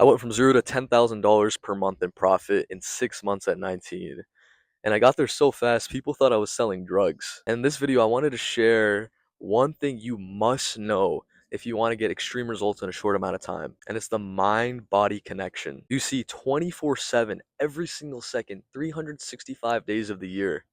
I went from 0 to $10,000 per month in profit in 6 months at 19. And I got there so fast, people thought I was selling drugs. And in this video, I wanted to share one thing you must know if you want to get extreme results in a short amount of time. And it's the mind-body connection. You see 24/7, every single second, 365 days of the year.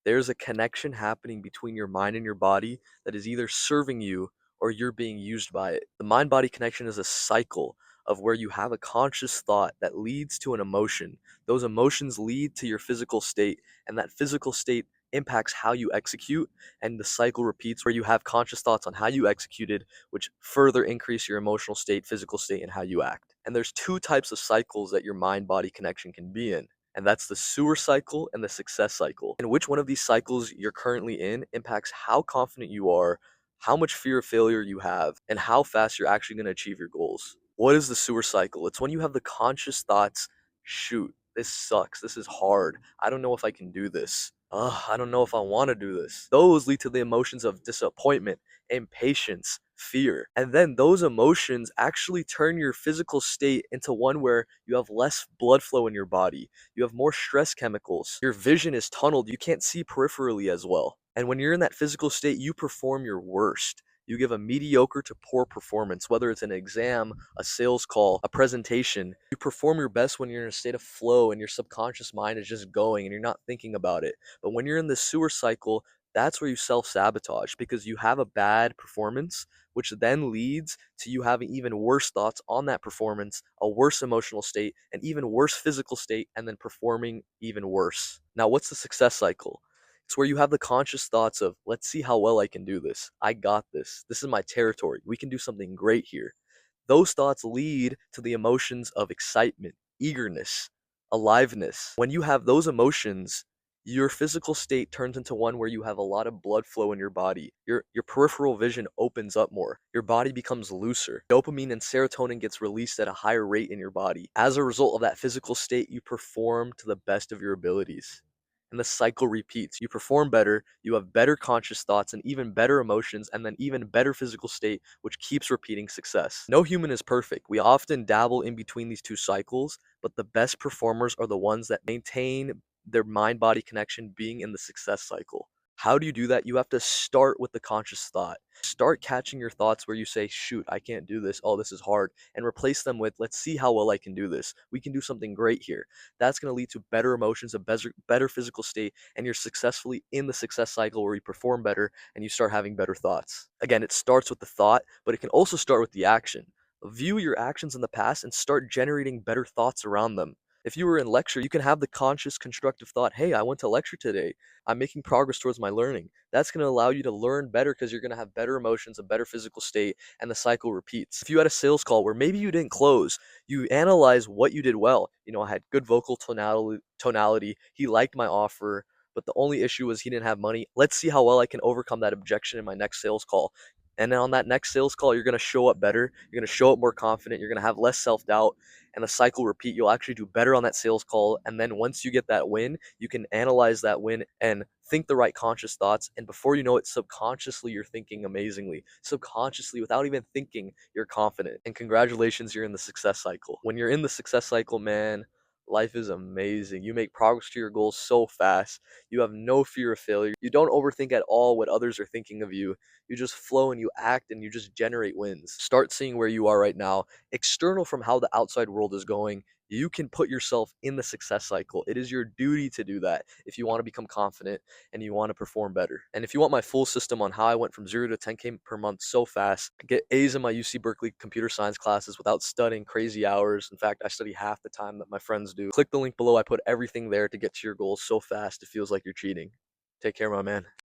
There's a connection happening between your mind and your body that is either serving you or you're being used by it. The mind body connection is a cycle of where you have a conscious thought that leads to an emotion. Those emotions lead to your physical state, and that physical state impacts how you execute, and the cycle repeats where you have conscious thoughts on how you executed, which further increase your emotional state, physical state, and how you act. And there's two types of cycles that your mind body connection can be in, and that's the sewer cycle and the success cycle. And which one of these cycles you're currently in impacts how confident you are, how much fear of failure you have, and how fast you're actually going to achieve your goals. What is the sewer cycle? It's when you have the conscious thoughts, shoot, this sucks, this is hard, I don't know if I can do this. I don't know if I want to do this. Those lead to the emotions of disappointment, impatience, fear. And then those emotions actually turn your physical state into one where you have less blood flow in your body. You have more stress chemicals. Your vision is tunneled. You can't see peripherally as well. And when you're in that physical state, you perform your worst. You give a mediocre to poor performance, whether it's an exam, a sales call, a presentation. You perform your best when you're in a state of flow and your subconscious mind is just going and you're not thinking about it. But when you're in the sewer cycle, that's where you self-sabotage because you have a bad performance, which then leads to you having even worse thoughts on that performance, a worse emotional state, an even worse physical state, and then performing even worse. Now, what's the success cycle? It's where you have the conscious thoughts of, let's see how well I can do this. I got this. This is my territory. We can do something great here. Those thoughts lead to the emotions of excitement, eagerness, aliveness. When you have those emotions, your physical state turns into one where you have a lot of blood flow in your body. Your peripheral vision opens up more. Your body becomes looser. Dopamine and serotonin gets released at a higher rate in your body. As a result of that physical state, you perform to the best of your abilities. And the cycle repeats. You perform better, you have better conscious thoughts and even better emotions, and then even better physical state, which keeps repeating success. No human is perfect. We often dabble in between these two cycles, but the best performers are the ones that maintain their mind body connection being in the success cycle. How do you do that? You have to start with the conscious thought. Start catching your thoughts where you say, shoot, I can't do this. Oh, this is hard. And replace them with, let's see how well I can do this. We can do something great here. That's going to lead to better emotions, a better physical state, and you're successfully in the success cycle where you perform better and you start having better thoughts. Again, it starts with the thought, but it can also start with the action. View your actions in the past and start generating better thoughts around them. If you were in lecture, you can have the conscious, constructive thought, hey, I went to lecture today. I'm making progress towards my learning. That's going to allow you to learn better because you're going to have better emotions, a better physical state, and the cycle repeats. If you had a sales call where maybe you didn't close, you analyze what you did well. I had good vocal tonality. He liked my offer, but the only issue was he didn't have money. Let's see how well I can overcome that objection in my next sales call. And then on that next sales call, you're going to show up better. You're going to show up more confident. You're going to have less self-doubt, and the cycle repeat. You'll actually do better on that sales call. And then once you get that win, you can analyze that win and think the right conscious thoughts. And before you know it, subconsciously, you're thinking amazingly. Subconsciously, without even thinking, you're confident. And congratulations, you're in the success cycle. When you're in the success cycle, man, life is amazing. You make progress to your goals so fast. You have no fear of failure. You don't overthink at all what others are thinking of you. You just flow and you act and you just generate wins. Start seeing where you are right now, external from how the outside world is going. You can put yourself in the success cycle. It is your duty to do that if you want to become confident and you want to perform better. And if you want my full system on how I went from 0 to 10K per month so fast, get A's in my UC Berkeley computer science classes without studying crazy hours. In fact, I study half the time that my friends do. Click the link below. I put everything there to get to your goals so fast it feels like you're cheating. Take care, my man.